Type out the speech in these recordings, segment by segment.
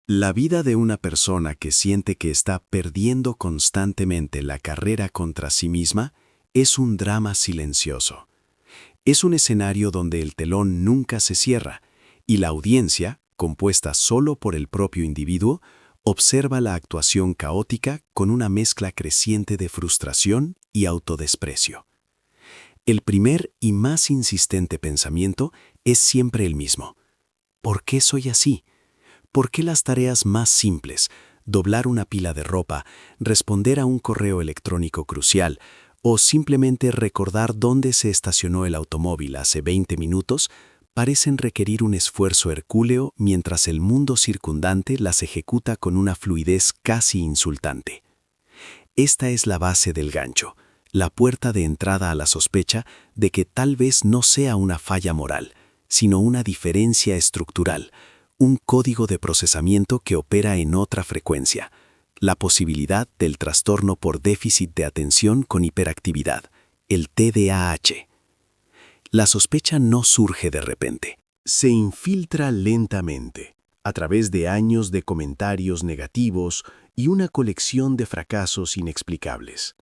La vida de una persona que siente que está perdiendo constantemente la carrera contra sí misma es un drama silencioso. Es un escenario donde el telón nunca se cierra y la audiencia, compuesta solo por el propio individuo, observa la actuación caótica con una mezcla creciente de frustración y autodesprecio. El primer y más insistente pensamiento es siempre el mismo. ¿Por qué soy así? ¿Por qué las tareas más simples, doblar una pila de ropa, responder a un correo electrónico crucial o simplemente recordar dónde se estacionó el automóvil hace 20 minutos, parecen requerir un esfuerzo hercúleo mientras el mundo circundante las ejecuta con una fluidez casi insultante? Esta es la base del gancho, la puerta de entrada a la sospecha de que tal vez no sea una falla moral, sino una diferencia estructural, un código de procesamiento que opera en otra frecuencia, la posibilidad del trastorno por déficit de atención con hiperactividad, el TDAH. La sospecha no surge de repente. Se infiltra lentamente, a través de años de comentarios negativos y una colección de fracasos inexplicables.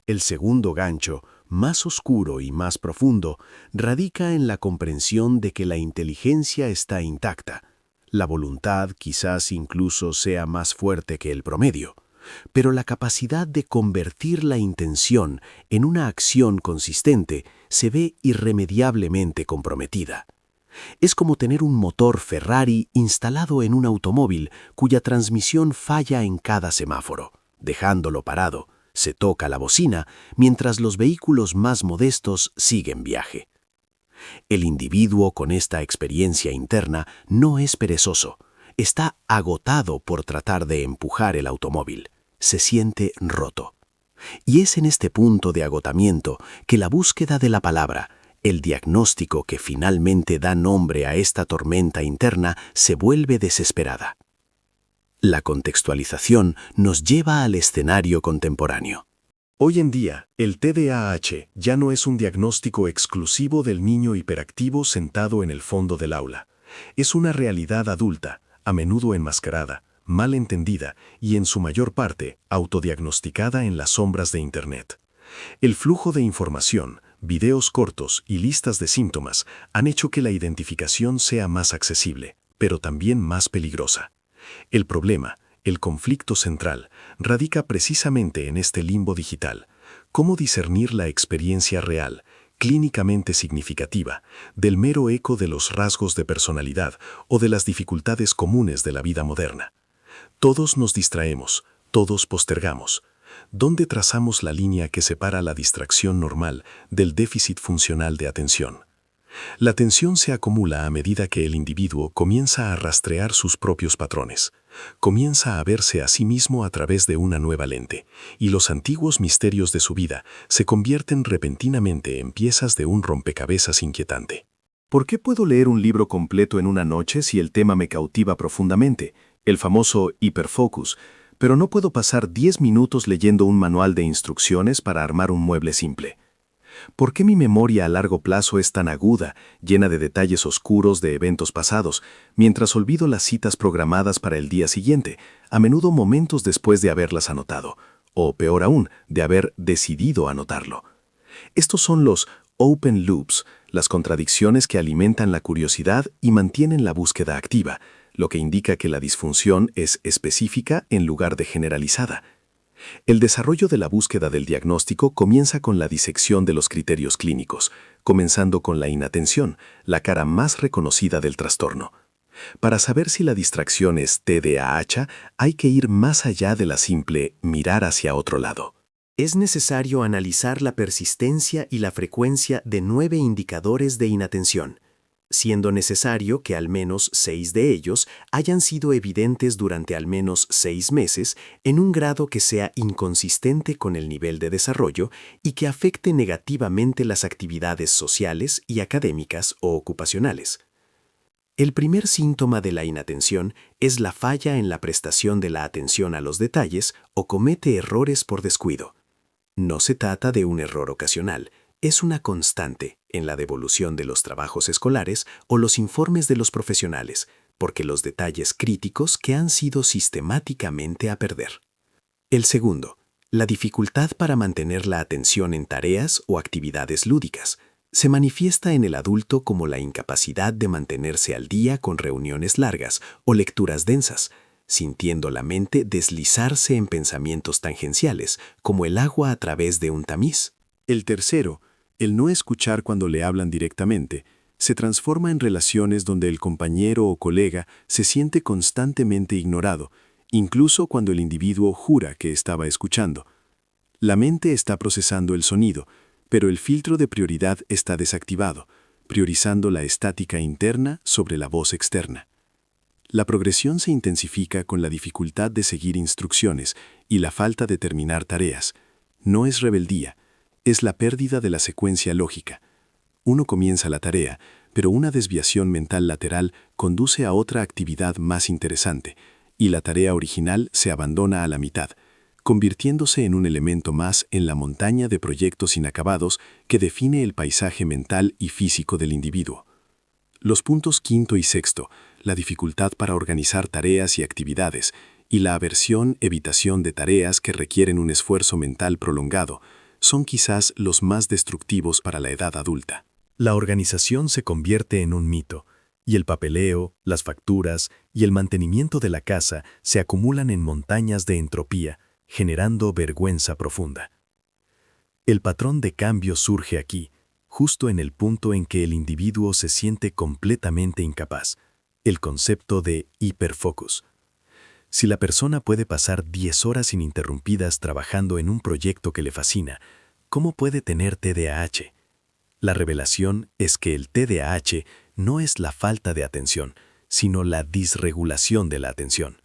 El segundo gancho, más oscuro y más profundo, radica en la comprensión de que la inteligencia está intacta. La voluntad quizás incluso sea más fuerte que el promedio, pero la capacidad de convertir la intención en una acción consistente se ve irremediablemente comprometida. Es como tener un motor Ferrari instalado en un automóvil cuya transmisión falla en cada semáforo. Dejándolo parado, se toca la bocina mientras los vehículos más modestos siguen viaje. El individuo con esta experiencia interna no es perezoso, está agotado por tratar de empujar el automóvil, se siente roto. Y es en este punto de agotamiento que la búsqueda de la palabra, el diagnóstico que finalmente da nombre a esta tormenta interna, se vuelve desesperada. La contextualización nos lleva al escenario contemporáneo. Hoy en día, el TDAH ya no es un diagnóstico exclusivo del niño hiperactivo sentado en el fondo del aula. Es una realidad adulta, a menudo enmascarada, mal entendida y en su mayor parte autodiagnosticada en las sombras de Internet. El flujo de información, videos cortos y listas de síntomas han hecho que la identificación sea más accesible, pero también más peligrosa. El problema, el conflicto central, radica precisamente en este limbo digital. ¿Cómo discernir la experiencia real, clínicamente significativa, del mero eco de los rasgos de personalidad o de las dificultades comunes de la vida moderna? Todos nos distraemos, todos postergamos. ¿Dónde trazamos la línea que separa la distracción normal del déficit funcional de atención? La tensión se acumula a medida que el individuo comienza a rastrear sus propios patrones, comienza a verse a sí mismo a través de una nueva lente, y los antiguos misterios de su vida se convierten repentinamente en piezas de un rompecabezas inquietante. ¿Por qué puedo leer un libro completo en una noche si el tema me cautiva profundamente, el famoso hiperfocus, pero no puedo pasar 10 minutos leyendo un manual de instrucciones para armar un mueble simple? ¿Por qué mi memoria a largo plazo es tan aguda, llena de detalles oscuros de eventos pasados, mientras olvido las citas programadas para el día siguiente, a menudo momentos después de haberlas anotado, o peor aún, de haber decidido anotarlo? Estos son los open loops, las contradicciones que alimentan la curiosidad y mantienen la búsqueda activa, lo que indica que la disfunción es específica en lugar de generalizada. El desarrollo de la búsqueda del diagnóstico comienza con la disección de los criterios clínicos, comenzando con la inatención, la cara más reconocida del trastorno. Para saber si la distracción es TDAH, hay que ir más allá de la simple mirar hacia otro lado. Es necesario analizar la persistencia y la frecuencia de 9 indicadores de inatención, siendo necesario que al menos 6 de ellos hayan sido evidentes durante al menos 6 meses en un grado que sea inconsistente con el nivel de desarrollo y que afecte negativamente las actividades sociales y académicas o ocupacionales. El primer síntoma de la inatención es la falla en la prestación de la atención a los detalles o comete errores por descuido. No se trata de un error ocasional, es una constante en la devolución de los trabajos escolares o los informes de los profesionales, porque los detalles críticos que han sido sistemáticamente a perder. El segundo, la dificultad para mantener la atención en tareas o actividades lúdicas, se manifiesta en el adulto como la incapacidad de mantenerse al día con reuniones largas o lecturas densas, sintiendo la mente deslizarse en pensamientos tangenciales, como el agua a través de un tamiz. El tercero, el no escuchar cuando le hablan directamente, se transforma en relaciones donde el compañero o colega se siente constantemente ignorado, incluso cuando el individuo jura que estaba escuchando. La mente está procesando el sonido, pero el filtro de prioridad está desactivado, priorizando la estática interna sobre la voz externa. La progresión se intensifica con la dificultad de seguir instrucciones y la falta de terminar tareas. No es rebeldía, es la pérdida de la secuencia lógica. Uno comienza la tarea, pero una desviación mental lateral conduce a otra actividad más interesante, y la tarea original se abandona a la mitad, convirtiéndose en un elemento más en la montaña de proyectos inacabados que define el paisaje mental y físico del individuo. Los puntos quinto y sexto, la dificultad para organizar tareas y actividades, y la aversión-evitación de tareas que requieren un esfuerzo mental prolongado, son quizás los más destructivos para la edad adulta. La organización se convierte en un mito, y el papeleo, las facturas y el mantenimiento de la casa se acumulan en montañas de entropía, generando vergüenza profunda. El patrón de cambio surge aquí, justo en el punto en que el individuo se siente completamente incapaz, el concepto de hiperfocus. Si la persona puede pasar 10 horas ininterrumpidas trabajando en un proyecto que le fascina, ¿cómo puede tener TDAH? La revelación es que el TDAH no es la falta de atención, sino la disregulación de la atención.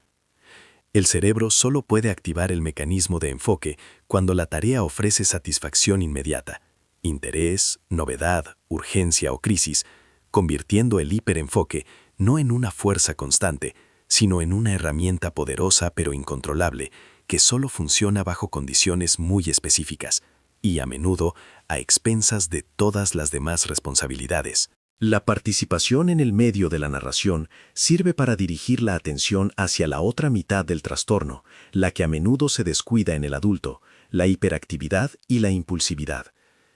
El cerebro solo puede activar el mecanismo de enfoque cuando la tarea ofrece satisfacción inmediata, interés, novedad, urgencia o crisis, convirtiendo el hiperenfoque no en una fuerza constante, sino en una herramienta poderosa pero incontrolable que solo funciona bajo condiciones muy específicas y a menudo a expensas de todas las demás responsabilidades. La participación en el medio de la narración sirve para dirigir la atención hacia la otra mitad del trastorno, la que a menudo se descuida en el adulto, la hiperactividad y la impulsividad.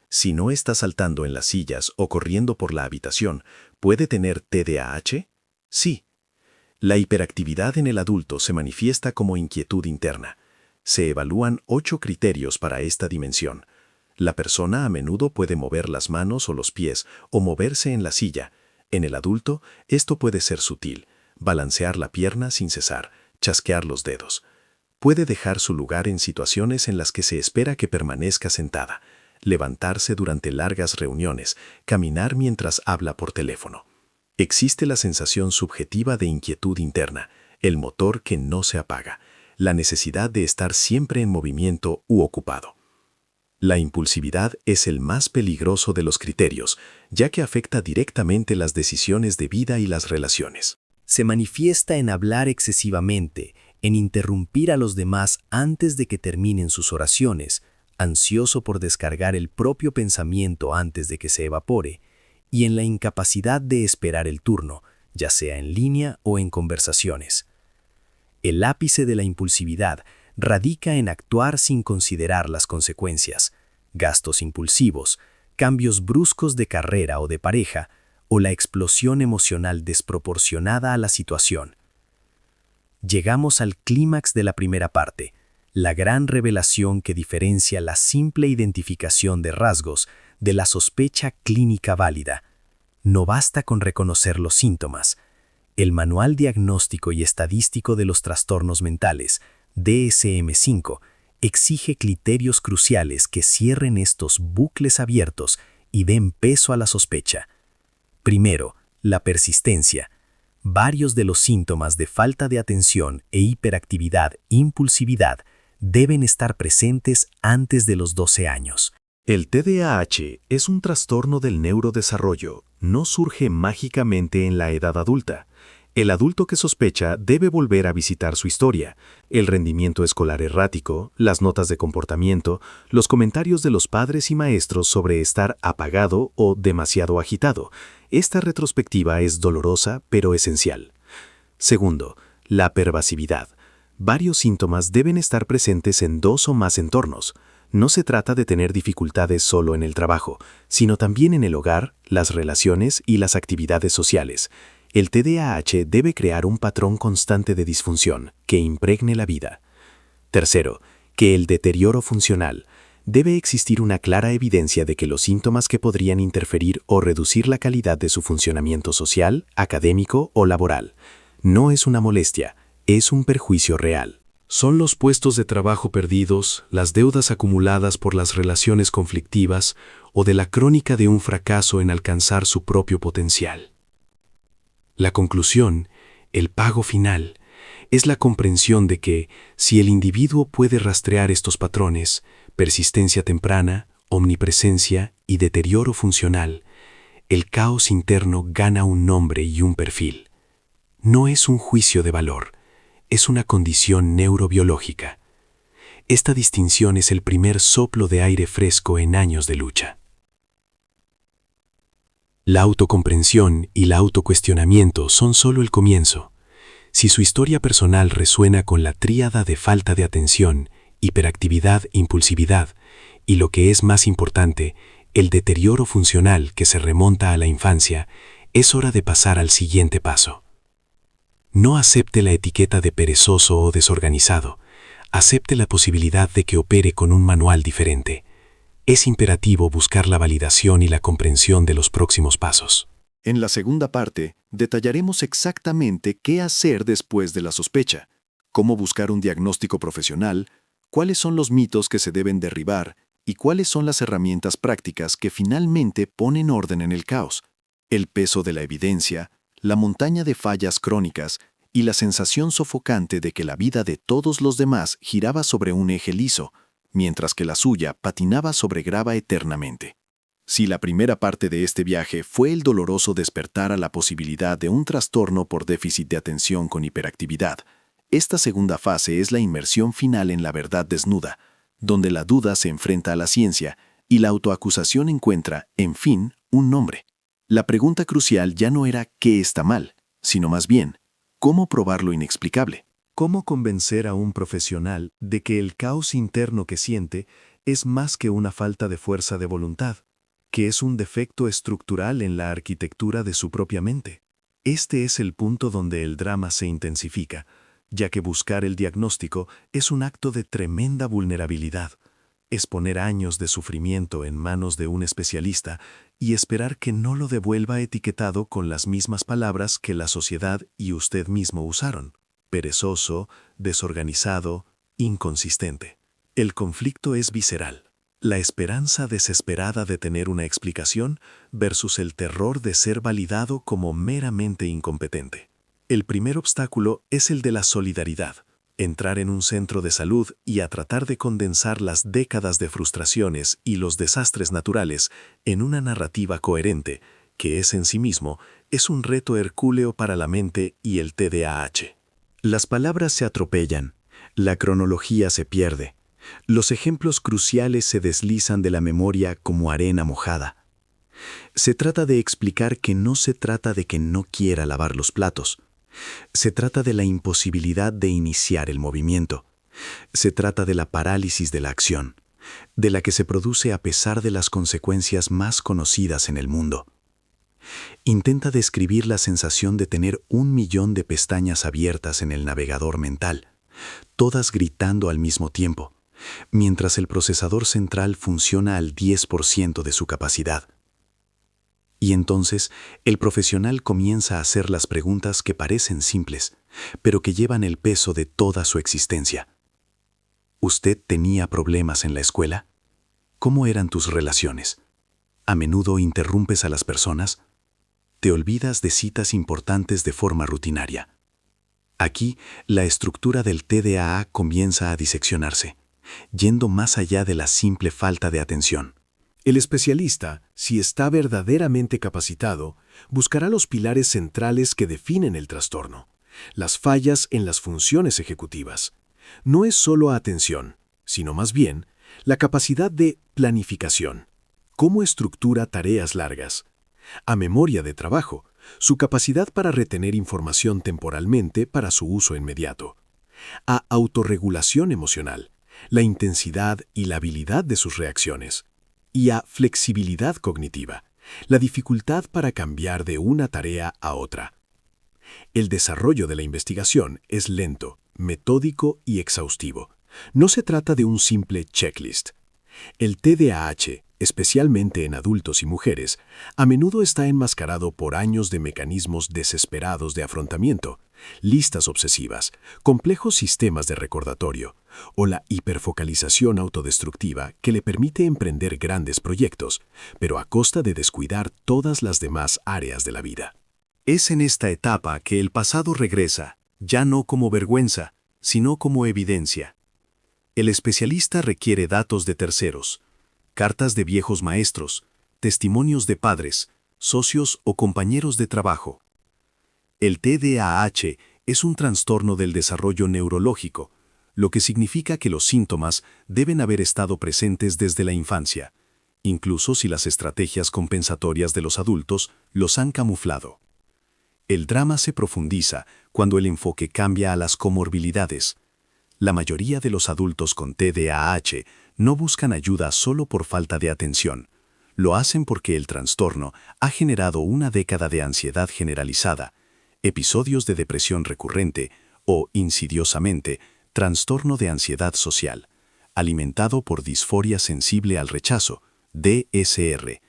Si no está saltando en las sillas o corriendo por la habitación, ¿puede tener TDAH? Sí. La hiperactividad en el adulto se manifiesta como inquietud interna. Se evalúan 8 criterios para esta dimensión. La persona a menudo puede mover las manos o los pies o moverse en la silla. En el adulto, esto puede ser sutil, balancear la pierna sin cesar, chasquear los dedos. Puede dejar su lugar en situaciones en las que se espera que permanezca sentada, levantarse durante largas reuniones, caminar mientras habla por teléfono. Existe la sensación subjetiva de inquietud interna, el motor que no se apaga, la necesidad de estar siempre en movimiento u ocupado. La impulsividad es el más peligroso de los criterios, ya que afecta directamente las decisiones de vida y las relaciones. Se manifiesta en hablar excesivamente, en interrumpir a los demás antes de que terminen sus oraciones, ansioso por descargar el propio pensamiento antes de que se evapore, y en la incapacidad de esperar el turno, ya sea en línea o en conversaciones. El ápice de la impulsividad radica en actuar sin considerar las consecuencias, gastos impulsivos, cambios bruscos de carrera o de pareja, o la explosión emocional desproporcionada a la situación. Llegamos al clímax de la primera parte, la gran revelación que diferencia la simple identificación de rasgos de la sospecha clínica válida. No basta con reconocer los síntomas. El Manual Diagnóstico y Estadístico de los Trastornos Mentales, DSM-5, exige criterios cruciales que cierren estos bucles abiertos y den peso a la sospecha. Primero, la persistencia. Varios de los síntomas de falta de atención e hiperactividad, impulsividad, deben estar presentes antes de los 12 años. El TDAH es un trastorno del neurodesarrollo, no surge mágicamente en la edad adulta. El adulto que sospecha debe volver a visitar su historia, el rendimiento escolar errático, las notas de comportamiento, los comentarios de los padres y maestros sobre estar apagado o demasiado agitado. Esta retrospectiva es dolorosa pero esencial. Segundo, la pervasividad. Varios síntomas deben estar presentes en 2 o más entornos. No se trata de tener dificultades solo en el trabajo, sino también en el hogar, las relaciones y las actividades sociales. El TDAH debe crear un patrón constante de disfunción que impregne la vida. Tercero, que el deterioro funcional. Debe existir una clara evidencia de que los síntomas que podrían interferir o reducir la calidad de su funcionamiento social, académico o laboral. No es una molestia, es un perjuicio real. Son los puestos de trabajo perdidos, las deudas acumuladas por las relaciones conflictivas o de la crónica de un fracaso en alcanzar su propio potencial. La conclusión, el pago final, es la comprensión de que, si el individuo puede rastrear estos patrones, persistencia temprana, omnipresencia y deterioro funcional, el caos interno gana un nombre y un perfil. No es un juicio de valor, es una condición neurobiológica. Esta distinción es el primer soplo de aire fresco en años de lucha. La autocomprensión y el autocuestionamiento son solo el comienzo. Si su historia personal resuena con la tríada de falta de atención, hiperactividad, impulsividad y, lo que es más importante, el deterioro funcional que se remonta a la infancia, es hora de pasar al siguiente paso. No acepte la etiqueta de perezoso o desorganizado. Acepte la posibilidad de que opere con un manual diferente. Es imperativo buscar la validación y la comprensión de los próximos pasos. En la segunda parte, detallaremos exactamente qué hacer después de la sospecha, cómo buscar un diagnóstico profesional, cuáles son los mitos que se deben derribar y cuáles son las herramientas prácticas que finalmente ponen orden en el caos, el peso de la evidencia, la montaña de fallas crónicas y la sensación sofocante de que la vida de todos los demás giraba sobre un eje liso, mientras que la suya patinaba sobre grava eternamente. Si la primera parte de este viaje fue el doloroso despertar a la posibilidad de un trastorno por déficit de atención con hiperactividad, esta segunda fase es la inmersión final en la verdad desnuda, donde la duda se enfrenta a la ciencia y la autoacusación encuentra, en fin, un nombre. La pregunta crucial ya no era ¿qué está mal?, sino más bien, ¿cómo probar lo inexplicable? ¿Cómo convencer a un profesional de que el caos interno que siente es más que una falta de fuerza de voluntad, que es un defecto estructural en la arquitectura de su propia mente? Este es el punto donde el drama se intensifica, ya que buscar el diagnóstico es un acto de tremenda vulnerabilidad. Es poner años de sufrimiento en manos de un especialista y esperar que no lo devuelva etiquetado con las mismas palabras que la sociedad y usted mismo usaron: perezoso, desorganizado, inconsistente. El conflicto es visceral. La esperanza desesperada de tener una explicación versus el terror de ser validado como meramente incompetente. El primer obstáculo es el de la solidaridad. Entrar en un centro de salud y a tratar de condensar las décadas de frustraciones y los desastres naturales en una narrativa coherente, que es en sí mismo, es un reto hercúleo para la mente y el TDAH. Las palabras se atropellan, la cronología se pierde, los ejemplos cruciales se deslizan de la memoria como arena mojada. Se trata de explicar que no se trata de que no quiera lavar los platos. Se trata de la imposibilidad de iniciar el movimiento. Se trata de la parálisis de la acción, de la que se produce a pesar de las consecuencias más conocidas en el mundo. Intenta describir la sensación de tener 1.000.000 de pestañas abiertas en el navegador mental, todas gritando al mismo tiempo, mientras el procesador central funciona al 10% de su capacidad. Y entonces, el profesional comienza a hacer las preguntas que parecen simples, pero que llevan el peso de toda su existencia. ¿Usted tenía problemas en la escuela? ¿Cómo eran tus relaciones? ¿A menudo interrumpes a las personas? ¿Te olvidas de citas importantes de forma rutinaria? Aquí, la estructura del TDAH comienza a diseccionarse, yendo más allá de la simple falta de atención. El especialista, si está verdaderamente capacitado, buscará los pilares centrales que definen el trastorno, las fallas en las funciones ejecutivas. No es solo atención, sino más bien la capacidad de planificación. ¿Cómo estructura tareas largas? A memoria de trabajo, su capacidad para retener información temporalmente para su uso inmediato, a autorregulación emocional, la intensidad y la habilidad de sus reacciones, y a flexibilidad cognitiva, la dificultad para cambiar de una tarea a otra. El desarrollo de la investigación es lento, metódico y exhaustivo. No se trata de un simple checklist. El TDAH, especialmente en adultos y mujeres, a menudo está enmascarado por años de mecanismos desesperados de afrontamiento, listas obsesivas, complejos sistemas de recordatorio o la hiperfocalización autodestructiva que le permite emprender grandes proyectos, pero a costa de descuidar todas las demás áreas de la vida. Es en esta etapa que el pasado regresa, ya no como vergüenza, sino como evidencia. El especialista requiere datos de terceros, cartas de viejos maestros, testimonios de padres, socios o compañeros de trabajo. El TDAH es un trastorno del desarrollo neurológico, lo que significa que los síntomas deben haber estado presentes desde la infancia, incluso si las estrategias compensatorias de los adultos los han camuflado. El drama se profundiza cuando el enfoque cambia a las comorbilidades. La mayoría de los adultos con TDAH no buscan ayuda solo por falta de atención. Lo hacen porque el trastorno ha generado una década de ansiedad generalizada, episodios de depresión recurrente o, insidiosamente, trastorno de ansiedad social, alimentado por disforia sensible al rechazo, DSR,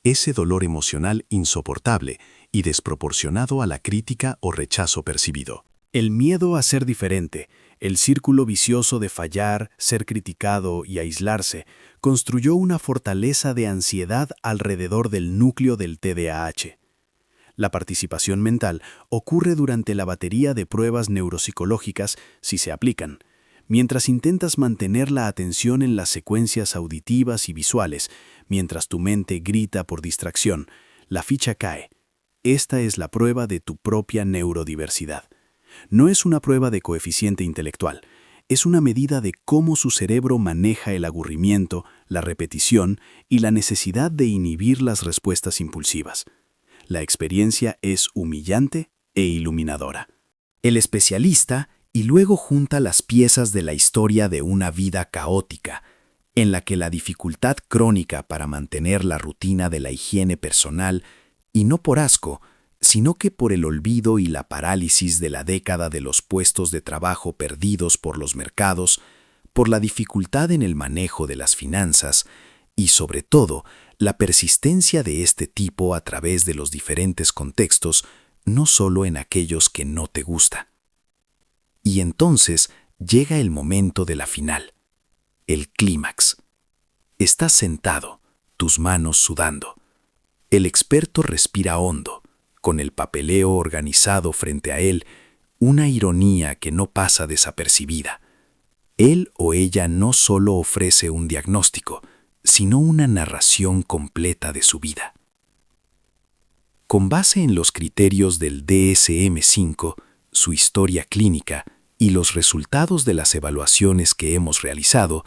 ese dolor emocional insoportable y desproporcionado a la crítica o rechazo percibido. El miedo a ser diferente, el círculo vicioso de fallar, ser criticado y aislarse, construyó una fortaleza de ansiedad alrededor del núcleo del TDAH. La participación mental ocurre durante la batería de pruebas neuropsicológicas si se aplican, mientras intentas mantener la atención en las secuencias auditivas y visuales, mientras tu mente grita por distracción, la ficha cae. Esta es la prueba de tu propia neurodiversidad. No es una prueba de coeficiente intelectual, es una medida de cómo su cerebro maneja el aburrimiento, la repetición y la necesidad de inhibir las respuestas impulsivas. La experiencia es humillante e iluminadora. El especialista y luego junta las piezas de la historia de una vida caótica, en la que la dificultad crónica para mantener la rutina de la higiene personal, y no por asco, sino que por el olvido y la parálisis de la década de los puestos de trabajo perdidos por los mercados, por la dificultad en el manejo de las finanzas y, sobre todo, la persistencia de este tipo a través de los diferentes contextos, no solo en aquellos que no te gusta. Y entonces llega el momento de la final, el clímax. Estás sentado, tus manos sudando. El experto respira hondo, con el papeleo organizado frente a él, una ironía que no pasa desapercibida. Él o ella no solo ofrece un diagnóstico, sino una narración completa de su vida. Con base en los criterios del DSM-5, su historia clínica y los resultados de las evaluaciones que hemos realizado,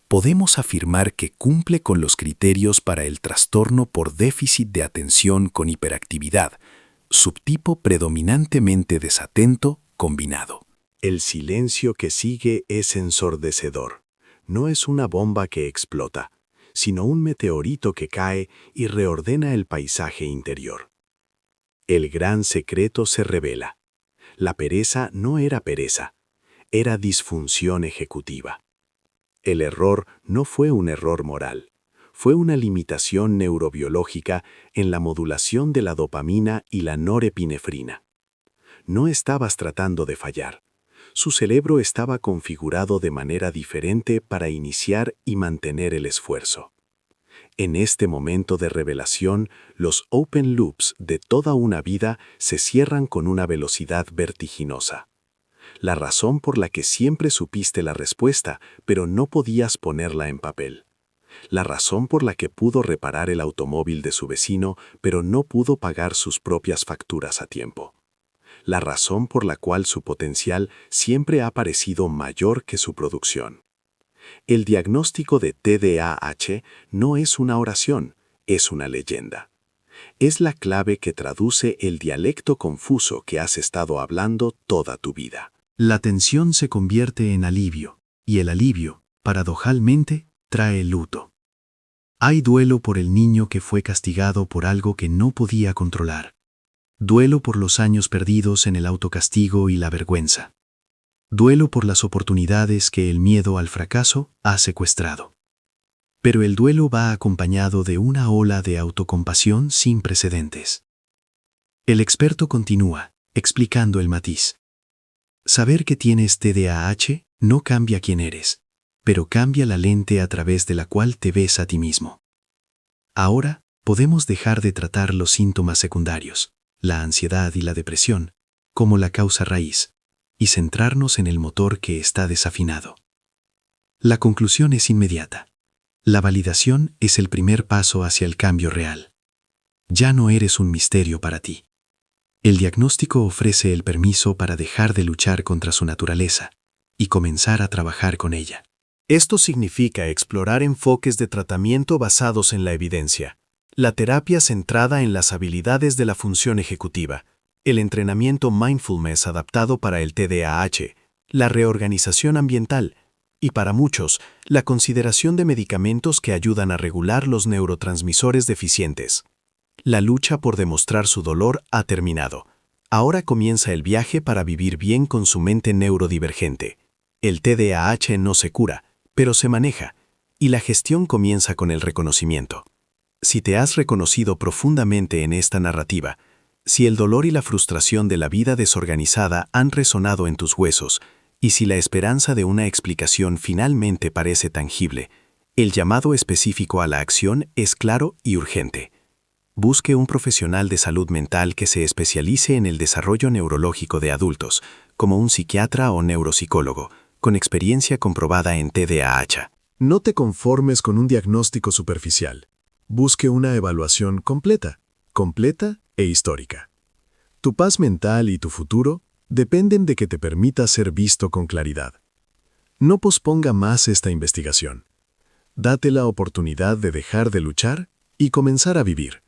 podemos afirmar que cumple con los criterios para el trastorno por déficit de atención con hiperactividad, subtipo predominantemente desatento combinado. El silencio que sigue es ensordecedor. No es una bomba que explota, sino un meteorito que cae y reordena el paisaje interior. El gran secreto se revela. La pereza no era pereza, era disfunción ejecutiva. El error no fue un error moral, fue una limitación neurobiológica en la modulación de la dopamina y la norepinefrina. No estabas tratando de fallar. Su cerebro estaba configurado de manera diferente para iniciar y mantener el esfuerzo. En este momento de revelación, los open loops de toda una vida se cierran con una velocidad vertiginosa. La razón por la que siempre supiste la respuesta, pero no podías ponerla en papel. La razón por la que pudo reparar el automóvil de su vecino, pero no pudo pagar sus propias facturas a tiempo. La razón por la cual su potencial siempre ha parecido mayor que su producción. El diagnóstico de TDAH no es una oración, es una leyenda. Es la clave que traduce el dialecto confuso que has estado hablando toda tu vida. La tensión se convierte en alivio, y el alivio, paradojalmente, trae luto. Hay duelo por el niño que fue castigado por algo que no podía controlar. Duelo por los años perdidos en el autocastigo y la vergüenza. Duelo por las oportunidades que el miedo al fracaso ha secuestrado. Pero el duelo va acompañado de una ola de autocompasión sin precedentes. El experto continúa, explicando el matiz. Saber que tienes TDAH no cambia quién eres, pero cambia la lente a través de la cual te ves a ti mismo. Ahora podemos dejar de tratar los síntomas secundarios, la ansiedad y la depresión, como la causa raíz, y centrarnos en el motor que está desafinado. La conclusión es inmediata. La validación es el primer paso hacia el cambio real. Ya no eres un misterio para ti. El diagnóstico ofrece el permiso para dejar de luchar contra su naturaleza y comenzar a trabajar con ella. Esto significa explorar enfoques de tratamiento basados en la evidencia, la terapia centrada en las habilidades de la función ejecutiva, el entrenamiento mindfulness adaptado para el TDAH, la reorganización ambiental y, para muchos, la consideración de medicamentos que ayudan a regular los neurotransmisores deficientes. La lucha por demostrar su dolor ha terminado. Ahora comienza el viaje para vivir bien con su mente neurodivergente. El TDAH no se cura, pero se maneja, y la gestión comienza con el reconocimiento. Si te has reconocido profundamente en esta narrativa, si el dolor y la frustración de la vida desorganizada han resonado en tus huesos, y si la esperanza de una explicación finalmente parece tangible, el llamado específico a la acción es claro y urgente. Busque un profesional de salud mental que se especialice en el desarrollo neurológico de adultos, como un psiquiatra o neuropsicólogo, con experiencia comprobada en TDAH. No te conformes con un diagnóstico superficial. Busque una evaluación completa e histórica. Tu paz mental y tu futuro dependen de que te permitas ser visto con claridad. No posponga más esta investigación. Date la oportunidad de dejar de luchar y comenzar a vivir.